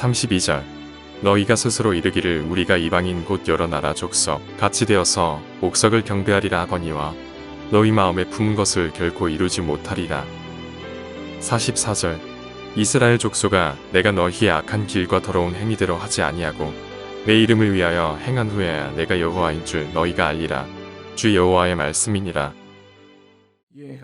32절 너희가 스스로 이르기를 우리가 이방인 곧 여러 나라 족속 같이 되어서 옥석을 경배하리라 하거니와 너희 마음에 품은 것을 결코 이루지 못하리라. 44절 이스라엘 족속아 내가 너희의 악한 길과 더러운 행위대로 하지 아니하고 내 이름을 위하여 행한 후에야 내가 여호와인 줄 너희가 알리라. 주 여호와의 말씀이니라.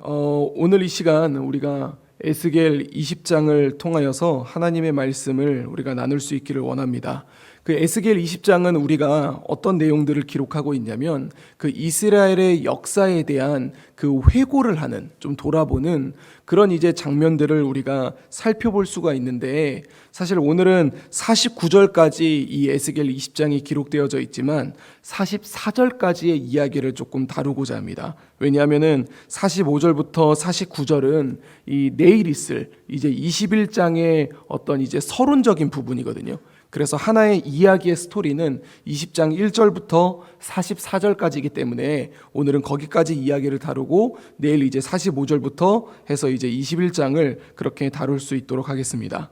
오늘 이 시간 우리가 에스겔 20장을 통하여서 하나님의 말씀을 우리가 나눌 수 있기를 원합니다. 그 에스겔 20장은 우리가 어떤 내용들을 기록하고 있냐면 그 이스라엘의 역사에 대한 그 회고를 하는, 좀 돌아보는 그런 이제 장면들을 우리가 살펴볼 수가 있는데, 사실 오늘은 49절까지 이 에스겔 20장이 기록되어져 있지만 44절까지의 이야기를 조금 다루고자 합니다. 왜냐하면은 45절부터 49절은 이 내일 있을 이제 21장의 어떤 이제 서론적인 부분이거든요. 그래서 하나의 이야기의 스토리는 20장 1절부터 44절까지이기 때문에 오늘은 거기까지 이야기를 다루고 내일 이제 45절부터 해서 이제 21장을 그렇게 다룰 수 있도록 하겠습니다.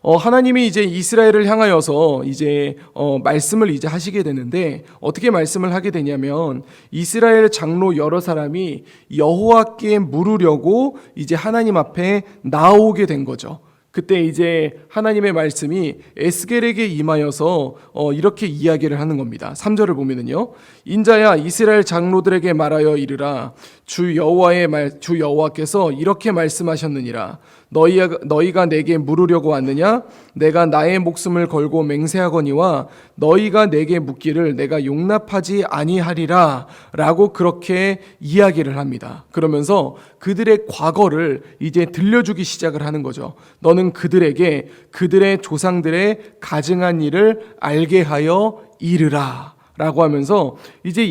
하나님이 이제 이스라엘을 향하여서 이제 말씀을 이제 하시게 되는데, 어떻게 말씀을 하게 되냐면 이스라엘 장로 여러 사람이 여호와께 물으려고 이제 하나님 앞에 나오게 된 거죠. 그때 이제 하나님의 말씀이 에스겔에게 임하여서 이렇게 이야기를 하는 겁니다. 3절을 보면은요, 인자야 이스라엘 장로들에게 말하여 이르라. 주 여호와께서 이렇게 말씀하셨느니라. 너희가 내게 물으려고 왔느냐? 내가 나의 목숨을 걸고 맹세하거니와 너희가 내게 묻기를 내가 용납하지 아니하리라 라고 그렇게 이야기를 합니다. 그러면서 그들의 과거를 이제 들려주기 시작을 하는 거죠. 너는 그들에게 그들의 조상들의 가증한 일을 알게 하여 이르라 라고 하면서 이제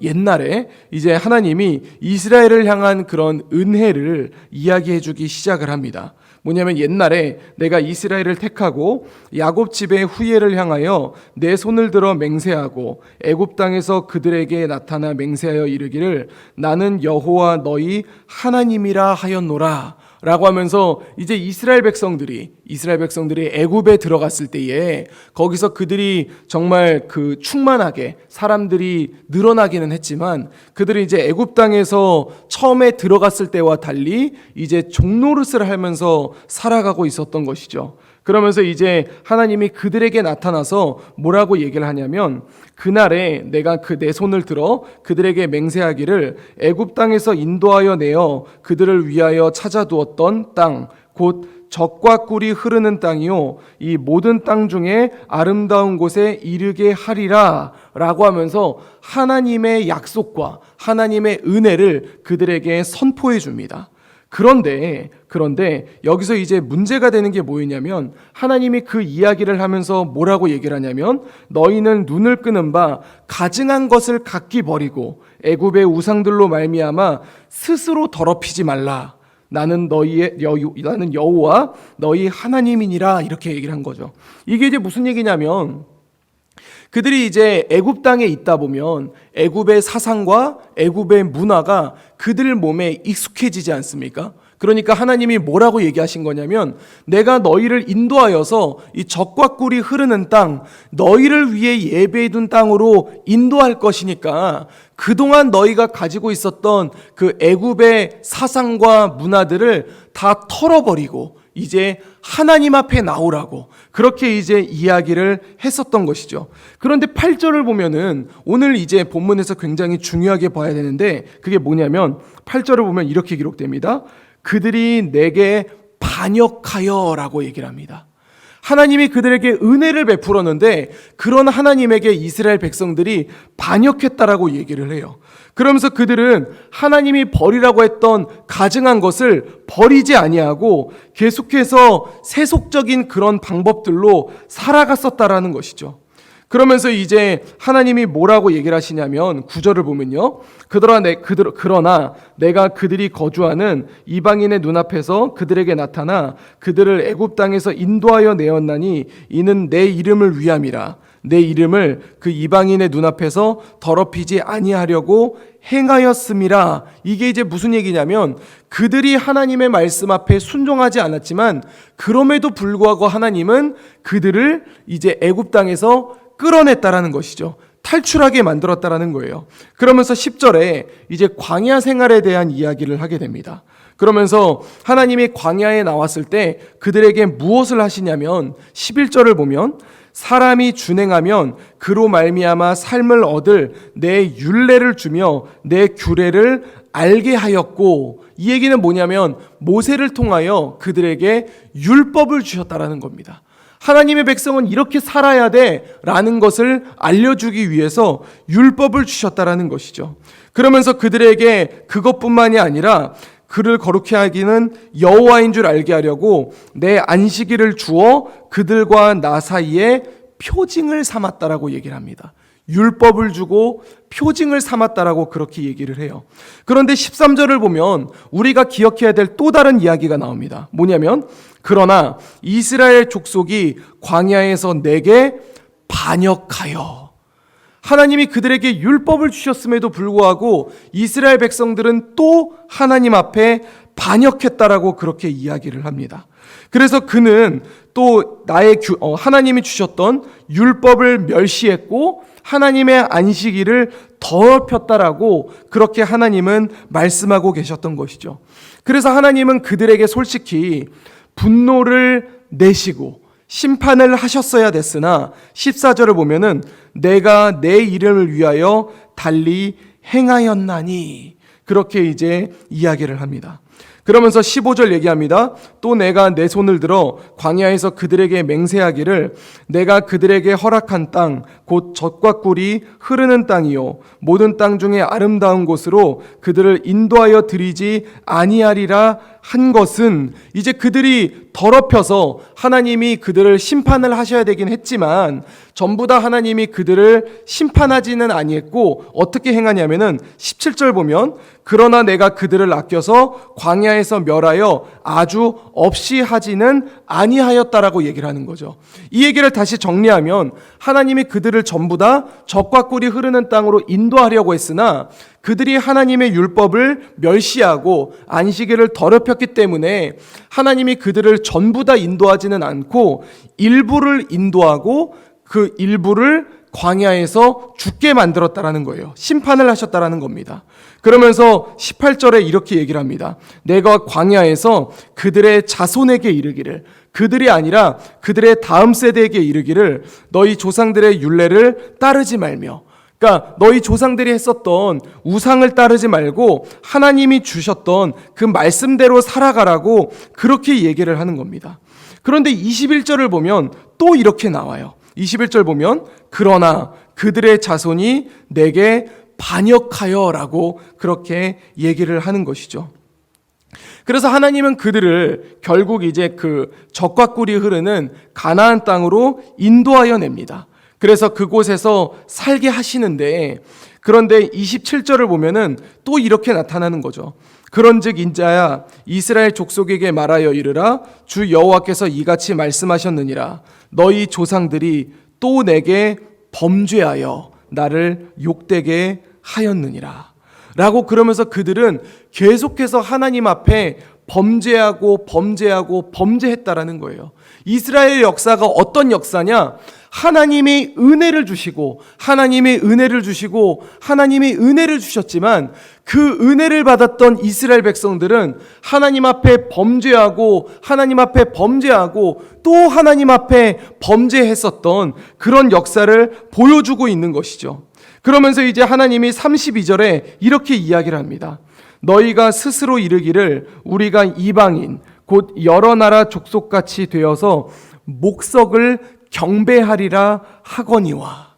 옛날에 이제 하나님이 이스라엘을 향한 그런 은혜를 이야기해 주기 시작을 합니다. 뭐냐면 옛날에 내가 이스라엘을 택하고 야곱 집의 후예를 향하여 내 손을 들어 맹세하고 애굽 땅에서 그들에게 나타나 맹세하여 이르기를 나는 여호와 너희 하나님이라 하였노라 라고 하면서 이제 이스라엘 백성들이 애굽에 들어갔을 때에 거기서 그들이 정말 그 충만하게 사람들이 늘어나기는 했지만 그들이 이제 애굽 땅에서 처음에 들어갔을 때와 달리 이제 종노릇을 하면서 살아가고 있었던 것이죠. 그러면서 이제 하나님이 그들에게 나타나서 뭐라고 얘기를 하냐면, 그날에 내가 내 손을 들어 그들에게 맹세하기를 애굽 땅에서 인도하여 내어 그들을 위하여 찾아두었던 땅 곧 젖과 꿀이 흐르는 땅이요 이 모든 땅 중에 아름다운 곳에 이르게 하리라 라고 하면서 하나님의 약속과 하나님의 은혜를 그들에게 선포해 줍니다. 그런데 여기서 이제 문제가 되는 게 뭐였냐면, 하나님이 그 이야기를 하면서 뭐라고 얘기를 하냐면, 너희는 눈을 끄는 바 가증한 것을 각기 버리고 애굽의 우상들로 말미암아 스스로 더럽히지 말라. 나는 여호와 너희 하나님이니라 이렇게 얘기를 한 거죠. 이게 이제 무슨 얘기냐면, 그들이 이제 애굽 땅에 있다 보면 애굽의 사상과 애굽의 문화가 그들 몸에 익숙해지지 않습니까? 그러니까 하나님이 뭐라고 얘기하신 거냐면, 내가 너희를 인도하여서 이 젖과 꿀이 흐르는 땅, 너희를 위해 예배해둔 땅으로 인도할 것이니까 그동안 너희가 가지고 있었던 그 애굽의 사상과 문화들을 다 털어버리고 이제 하나님 앞에 나오라고 그렇게 이제 이야기를 했었던 것이죠. 그런데 8절을 보면은 오늘 이제 본문에서 굉장히 중요하게 봐야 되는데, 그게 뭐냐면 8절을 보면 이렇게 기록됩니다. 그들이 내게 반역하여 라고 얘기를 합니다. 하나님이 그들에게 은혜를 베풀었는데 그런 하나님에게 이스라엘 백성들이 반역했다라고 얘기를 해요. 그러면서 그들은 하나님이 버리라고 했던 가증한 것을 버리지 아니하고 계속해서 세속적인 그런 방법들로 살아갔었다라는 것이죠. 그러면서 이제 하나님이 뭐라고 얘기를 하시냐면 9절을 보면요. 그러나 내가 그들이 거주하는 이방인의 눈앞에서 그들에게 나타나 그들을 애굽 땅에서 인도하여 내었나니 이는 내 이름을 위함이라. 내 이름을 그 이방인의 눈앞에서 더럽히지 아니하려고 행하였음이라. 이게 이제 무슨 얘기냐면 그들이 하나님의 말씀 앞에 순종하지 않았지만 그럼에도 불구하고 하나님은 그들을 이제 애굽 땅에서 끌어냈다라는 것이죠. 탈출하게 만들었다라는 거예요. 그러면서 10절에 이제 광야 생활에 대한 이야기를 하게 됩니다. 그러면서 하나님이 광야에 나왔을 때 그들에게 무엇을 하시냐면 11절을 보면 사람이 준행하면 그로 말미암아 삶을 얻을 내 율례를 주며 내 규례를 알게 하였고, 이 얘기는 뭐냐면 모세를 통하여 그들에게 율법을 주셨다라는 겁니다. 하나님의 백성은 이렇게 살아야 돼라는 것을 알려주기 위해서 율법을 주셨다라는 것이죠. 그러면서 그들에게 그것뿐만이 아니라 그를 거룩히 하기는 여호와인 줄 알게 하려고 내 안식일을 주어 그들과 나 사이에 표징을 삼았다라고 얘기를 합니다. 율법을 주고 표징을 삼았다라고 그렇게 얘기를 해요. 그런데 13절을 보면 우리가 기억해야 될 또 다른 이야기가 나옵니다. 뭐냐면 그러나 이스라엘 족속이 광야에서 내게 반역하여, 하나님이 그들에게 율법을 주셨음에도 불구하고 이스라엘 백성들은 또 하나님 앞에 반역했다라고 그렇게 이야기를 합니다. 그래서 그는 또 하나님이 주셨던 율법을 멸시했고 하나님의 안식일을 더럽혔다라고 그렇게 하나님은 말씀하고 계셨던 것이죠. 그래서 하나님은 그들에게 솔직히 분노를 내시고 심판을 하셨어야 됐으나 14절을 보면은 내가 내 이름을 위하여 달리 행하였나니, 그렇게 이제 이야기를 합니다. 그러면서 15절 얘기합니다. 또 내가 내 손을 들어 광야에서 그들에게 맹세하기를 내가 그들에게 허락한 땅 곧 젖과 꿀이 흐르는 땅이요 모든 땅 중에 아름다운 곳으로 그들을 인도하여 드리지 아니하리라 한 것은, 이제 그들이 더럽혀서 하나님이 그들을 심판을 하셔야 되긴 했지만 전부 다 하나님이 그들을 심판하지는 아니했고 어떻게 행하냐면은 17절 보면 그러나 내가 그들을 아껴서 광야에서 멸하여 아주 없이 하지는 아니하였다라고 얘기를 하는 거죠. 이 얘기를 다시 정리하면 하나님이 그들을 전부 다 젖과 꿀이 흐르는 땅으로 인도하려고 했으나 그들이 하나님의 율법을 멸시하고 안식일을 더럽혔기 때문에 하나님이 그들을 전부 다 인도하지는 않고 일부를 인도하고 그 일부를 광야에서 죽게 만들었다라는 거예요. 심판을 하셨다라는 겁니다. 그러면서 18절에 이렇게 얘기를 합니다. 내가 광야에서 그들의 자손에게 이르기를, 그들이 아니라 그들의 다음 세대에게 이르기를 너희 조상들의 율례를 따르지 말며, 그러니까 너희 조상들이 했었던 우상을 따르지 말고 하나님이 주셨던 그 말씀대로 살아가라고 그렇게 얘기를 하는 겁니다. 그런데 21절을 보면 또 이렇게 나와요. 21절 보면 그러나 그들의 자손이 내게 반역하여 라고 그렇게 얘기를 하는 것이죠. 그래서 하나님은 그들을 결국 이제 그 젖과 꿀이 흐르는 가나안 땅으로 인도하여 냅니다. 그래서 그곳에서 살게 하시는데, 그런데 27절을 보면은 또 이렇게 나타나는 거죠. 그런즉 인자야 이스라엘 족속에게 말하여 이르라 주 여호와께서 이같이 말씀하셨느니라 너희 조상들이 또 내게 범죄하여 나를 욕되게 하였느니라 라고, 그러면서 그들은 계속해서 하나님 앞에 범죄했다라는 거예요. 이스라엘 역사가 어떤 역사냐? 하나님이 은혜를 주시고 하나님이 은혜를 주셨지만 그 은혜를 받았던 이스라엘 백성들은 하나님 앞에 범죄하고 또 하나님 앞에 범죄했었던 그런 역사를 보여주고 있는 것이죠. 그러면서 이제 하나님이 32절에 이렇게 이야기를 합니다. 너희가 스스로 이르기를 우리가 이방인 곧 여러 나라 족속같이 되어서 목석을 경배하리라 하거니와,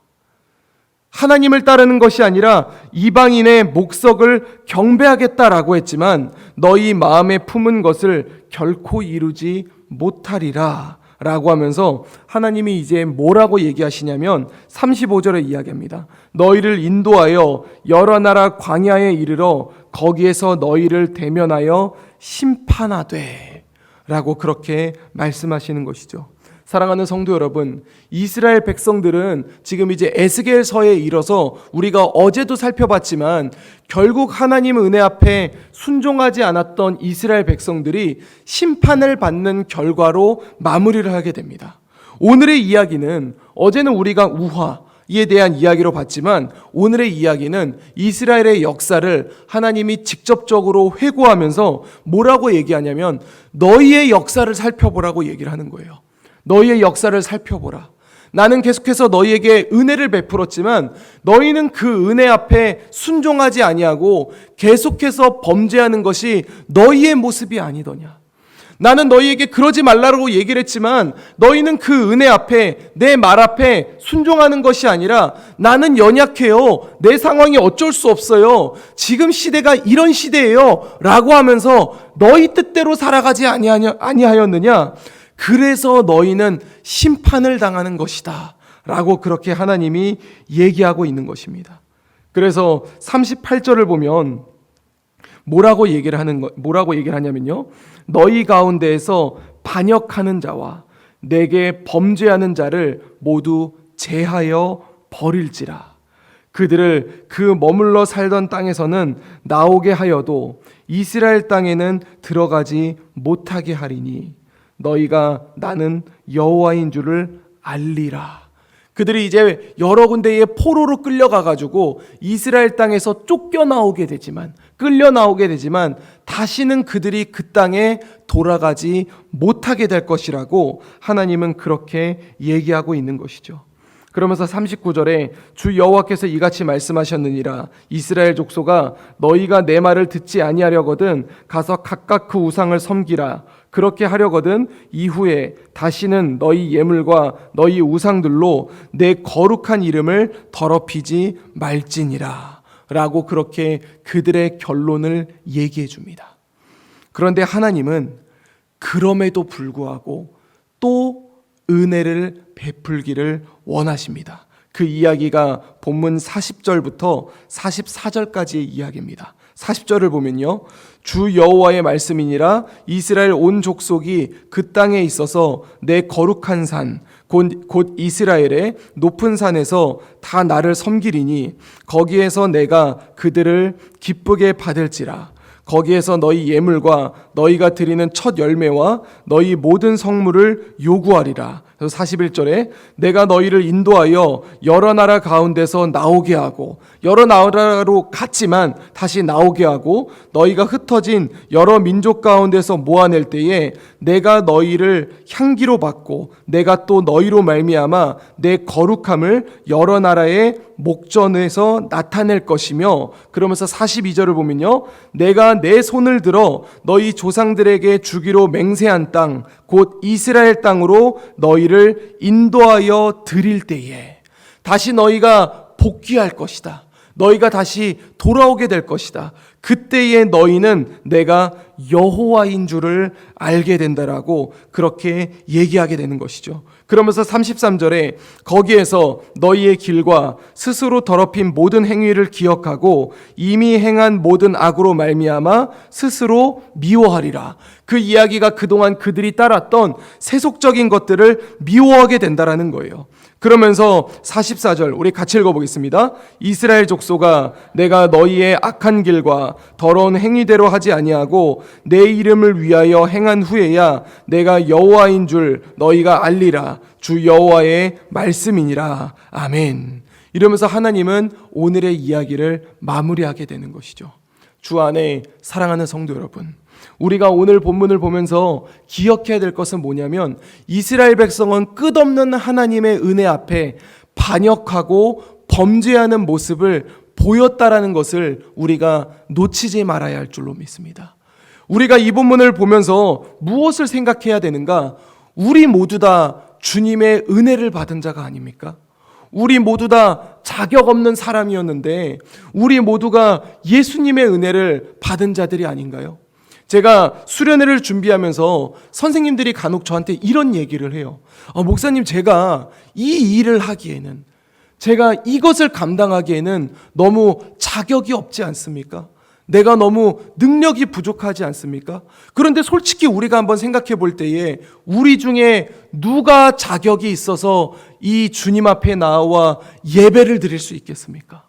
하나님을 따르는 것이 아니라 이방인의 목석을 경배하겠다라고 했지만 너희 마음에 품은 것을 결코 이루지 못하리라 라고 하면서 하나님이 이제 뭐라고 얘기하시냐면 35절에 이야기합니다. 너희를 인도하여 여러 나라 광야에 이르러 거기에서 너희를 대면하여 심판하되 라고 그렇게 말씀하시는 것이죠. 사랑하는 성도 여러분, 이스라엘 백성들은 지금 이제 에스겔서에 이르러서 우리가 어제도 살펴봤지만 결국 하나님 은혜 앞에 순종하지 않았던 이스라엘 백성들이 심판을 받는 결과로 마무리를 하게 됩니다. 오늘의 이야기는 어제는 우리가 우화에 대한 이야기로 봤지만 오늘의 이야기는 이스라엘의 역사를 하나님이 직접적으로 회고하면서 뭐라고 얘기하냐면 너희의 역사를 살펴보라고 얘기를 하는 거예요. 너희의 역사를 살펴보라. 나는 계속해서 너희에게 은혜를 베풀었지만 너희는 그 은혜 앞에 순종하지 아니하고 계속해서 범죄하는 것이 너희의 모습이 아니더냐. 나는 너희에게 그러지 말라고 얘기를 했지만 너희는 그 은혜 앞에 내 말 앞에 순종하는 것이 아니라 나는 연약해요. 내 상황이 어쩔 수 없어요. 지금 시대가 이런 시대예요. 라고 하면서 너희 뜻대로 살아가지 아니하였느냐. 그래서 너희는 심판을 당하는 것이다. 라고 그렇게 하나님이 얘기하고 있는 것입니다. 그래서 38절을 보면 뭐라고 얘기를 하냐면요. 너희 가운데에서 반역하는 자와 내게 범죄하는 자를 모두 제하여 버릴지라. 그들을 그 머물러 살던 땅에서는 나오게 하여도 이스라엘 땅에는 들어가지 못하게 하리니 너희가 나는 여호와인 줄을 알리라. 그들이 이제 여러 군데에 포로로 끌려가가지고 이스라엘 땅에서 끌려 나오게 되지만 다시는 그들이 그 땅에 돌아가지 못하게 될 것이라고 하나님은 그렇게 얘기하고 있는 것이죠. 그러면서 39절에 주 여호와께서 이같이 말씀하셨느니라. 이스라엘 족속아 너희가 내 말을 듣지 아니하려거든 가서 각각 그 우상을 섬기라. 그렇게 하려거든 이후에 다시는 너희 예물과 너희 우상들로 내 거룩한 이름을 더럽히지 말지니라. 라고 그렇게 그들의 결론을 얘기해 줍니다. 그런데 하나님은 그럼에도 불구하고 또 은혜를 베풀기를 원하십니다. 그 이야기가 본문 40절부터 44절까지의 이야기입니다. 40절을 보면요. 주 여호와의 말씀이니라. 이스라엘 온 족속이 그 땅에 있어서 내 거룩한 산 곧 이스라엘의 높은 산에서 다 나를 섬기리니 거기에서 내가 그들을 기쁘게 받을지라. 거기에서 너희 예물과 너희가 드리는 첫 열매와 너희 모든 성물을 요구하리라. 그래서 41절에 내가 너희를 인도하여 여러 나라 가운데서 나오게 하고 여러 나라로 갔지만 다시 나오게 하고 너희가 흩어진 여러 민족 가운데서 모아낼 때에 내가 너희를 향기로 받고 내가 또 너희로 말미암아 내 거룩함을 여러 나라의 목전에서 나타낼 것이며 그러면서 42절을 보면요. 내가 내 손을 들어 너희 조상들에게 주기로 맹세한 땅 곧 이스라엘 땅으로 너희를 인도하여 드릴 때에 다시 너희가 복귀할 것이다. 너희가 다시 돌아오게 될 것이다. 그때에 너희는 내가 여호와인 줄을 알게 된다라고 그렇게 얘기하게 되는 것이죠. 그러면서 33절에 거기에서 너희의 길과 스스로 더럽힌 모든 행위를 기억하고 이미 행한 모든 악으로 말미암아 스스로 미워하리라. 그 이야기가 그동안 그들이 따랐던 세속적인 것들을 미워하게 된다라는 거예요. 그러면서 44절 우리 같이 읽어보겠습니다. 이스라엘 족속아 내가 너희의 악한 길과 더러운 행위대로 하지 아니하고 내 이름을 위하여 행한 후에야 내가 여호와인 줄 너희가 알리라. 주 여호와의 말씀이니라. 아멘. 이러면서 하나님은 오늘의 이야기를 마무리하게 되는 것이죠. 주 안에 사랑하는 성도 여러분, 우리가 오늘 본문을 보면서 기억해야 될 것은 뭐냐면 이스라엘 백성은 끝없는 하나님의 은혜 앞에 반역하고 범죄하는 모습을 보였다라는 것을 우리가 놓치지 말아야 할 줄로 믿습니다. 우리가 이 본문을 보면서 무엇을 생각해야 되는가? 우리 모두 다 주님의 은혜를 받은 자가 아닙니까? 우리 모두 다 자격 없는 사람이었는데 우리 모두가 예수님의 은혜를 받은 자들이 아닌가요? 제가 수련회를 준비하면서 선생님들이 간혹 저한테 이런 얘기를 해요. 목사님, 제가 이 일을 하기에는, 제가 이것을 감당하기에는 너무 자격이 없지 않습니까? 내가 너무 능력이 부족하지 않습니까? 그런데 솔직히 우리가 한번 생각해 볼 때에 우리 중에 누가 자격이 있어서 이 주님 앞에 나와 예배를 드릴 수 있겠습니까?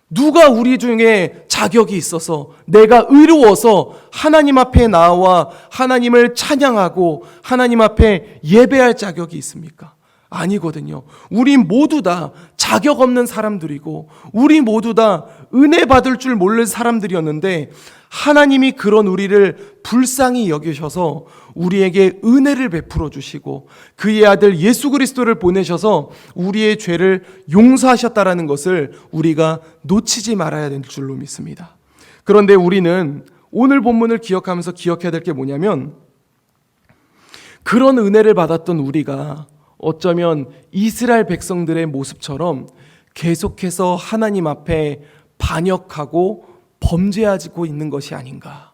누가 우리 중에 자격이 있어서 내가 의로워서 하나님 앞에 나와 하나님을 찬양하고 하나님 앞에 예배할 자격이 있습니까? 아니거든요. 우리 모두 다 자격 없는 사람들이고 우리 모두 다 은혜 받을 줄 모르는 사람들이었는데 하나님이 그런 우리를 불쌍히 여기셔서 우리에게 은혜를 베풀어 주시고 그의 아들 예수 그리스도를 보내셔서 우리의 죄를 용서하셨다라는 것을 우리가 놓치지 말아야 될 줄로 믿습니다. 그런데 우리는 오늘 본문을 기억하면서 기억해야 될 게 뭐냐면 그런 은혜를 받았던 우리가 어쩌면 이스라엘 백성들의 모습처럼 계속해서 하나님 앞에 반역하고 범죄하고 있는 것이 아닌가.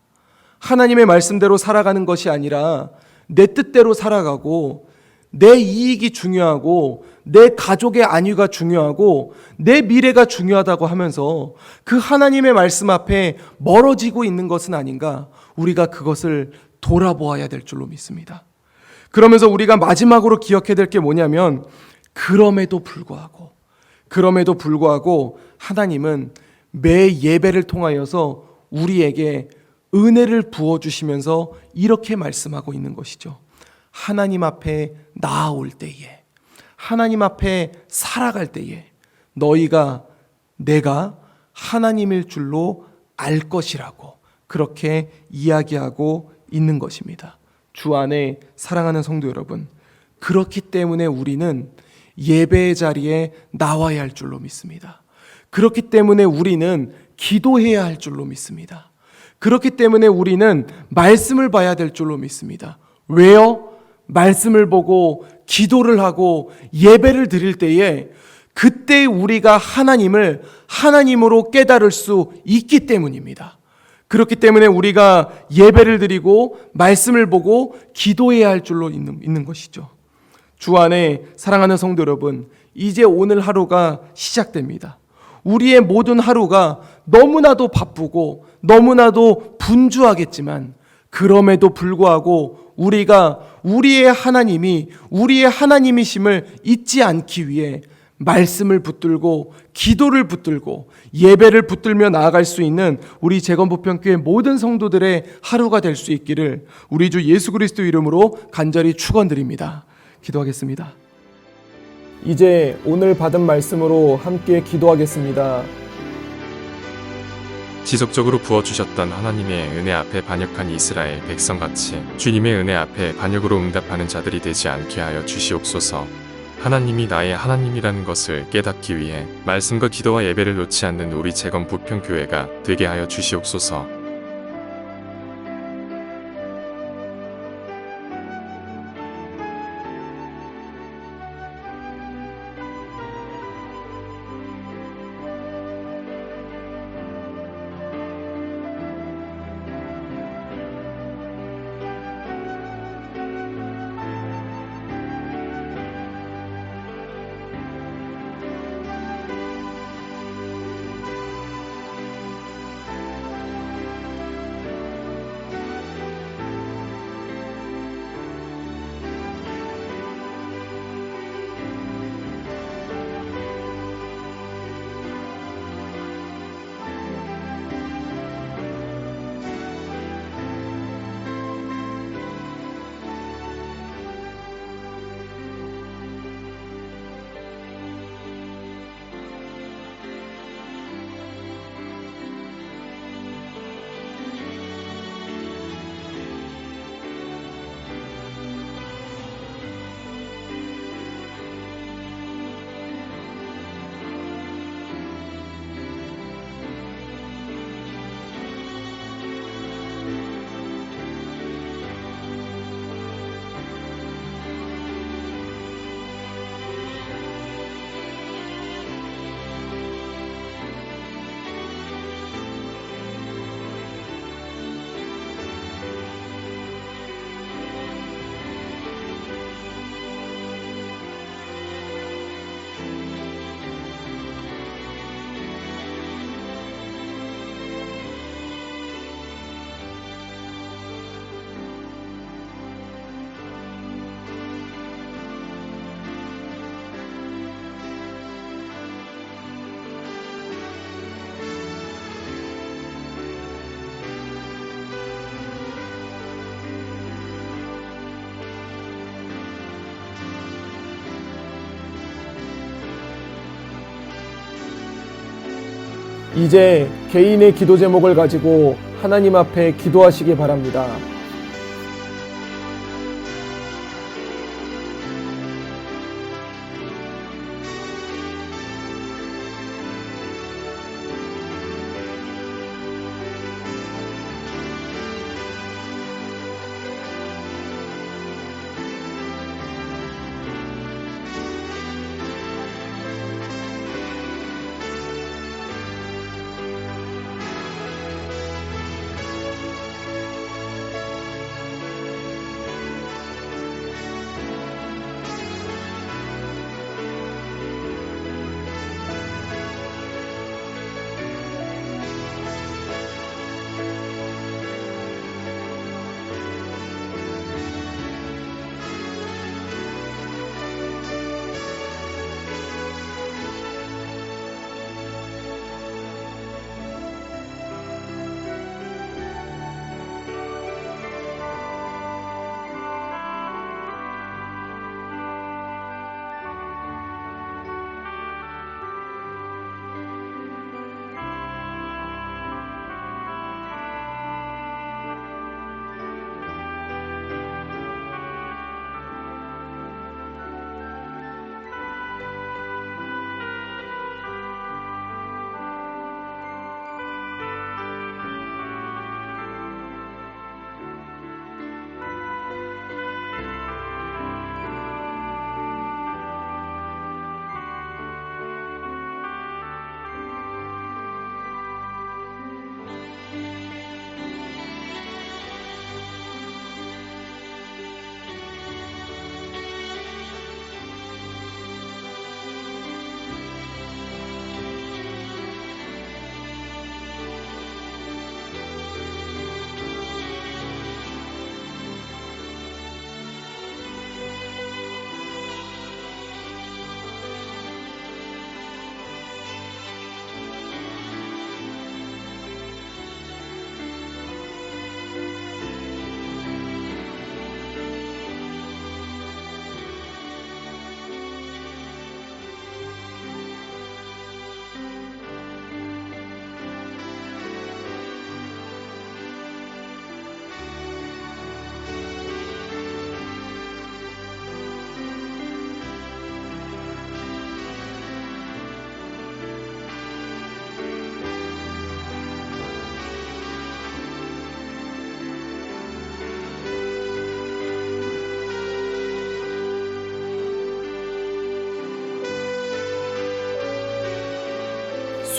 하나님의 말씀대로 살아가는 것이 아니라 내 뜻대로 살아가고 내 이익이 중요하고 내 가족의 안위가 중요하고 내 미래가 중요하다고 하면서 그 하나님의 말씀 앞에 멀어지고 있는 것은 아닌가. 우리가 그것을 돌아보아야 될 줄로 믿습니다. 그러면서 우리가 마지막으로 기억해야 될 게 뭐냐면 그럼에도 불구하고 하나님은 매 예배를 통하여서 우리에게 은혜를 부어주시면서 이렇게 말씀하고 있는 것이죠. 하나님 앞에 나아올 때에, 하나님 앞에 살아갈 때에 너희가 내가 하나님일 줄로 알 것이라고 그렇게 이야기하고 있는 것입니다. 주 안에 사랑하는 성도 여러분, 그렇기 때문에 우리는 예배의 자리에 나와야 할 줄로 믿습니다. 그렇기 때문에 우리는 기도해야 할 줄로 믿습니다. 그렇기 때문에 우리는 말씀을 봐야 될 줄로 믿습니다. 왜요? 말씀을 보고 기도를 하고 예배를 드릴 때에 그때 우리가 하나님을 하나님으로 깨달을 수 있기 때문입니다. 그렇기 때문에 우리가 예배를 드리고 말씀을 보고 기도해야 할 줄로 있는 것이죠. 주 안에 사랑하는 성도 여러분, 이제 오늘 하루가 시작됩니다. 우리의 모든 하루가 너무나도 바쁘고 너무나도 분주하겠지만 그럼에도 불구하고 우리가 우리의 하나님이 우리의 하나님이심을 잊지 않기 위해 말씀을 붙들고 기도를 붙들고 예배를 붙들며 나아갈 수 있는 우리 재건부평교회 모든 성도들의 하루가 될 수 있기를 우리 주 예수 그리스도 이름으로 간절히 축원드립니다. 기도하겠습니다. 이제 오늘 받은 말씀으로 함께 기도하겠습니다. 지속적으로 부어주셨던 하나님의 은혜 앞에 반역한 이스라엘 백성같이 주님의 은혜 앞에 반역으로 응답하는 자들이 되지 않게 하여 주시옵소서. 하나님이 나의 하나님이라는 것을 깨닫기 위해 말씀과 기도와 예배를 놓지 않는 우리 재건부평교회가 되게 하여 주시옵소서. 이제 개인의 기도 제목을 가지고 하나님 앞에 기도하시기 바랍니다.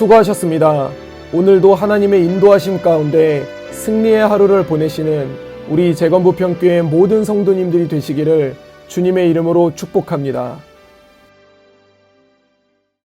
수고하셨습니다. 오늘도 하나님의 인도하심 가운데 승리의 하루를 보내시는 우리 재건부평교회 모든 성도님들이 되시기를 주님의 이름으로 축복합니다.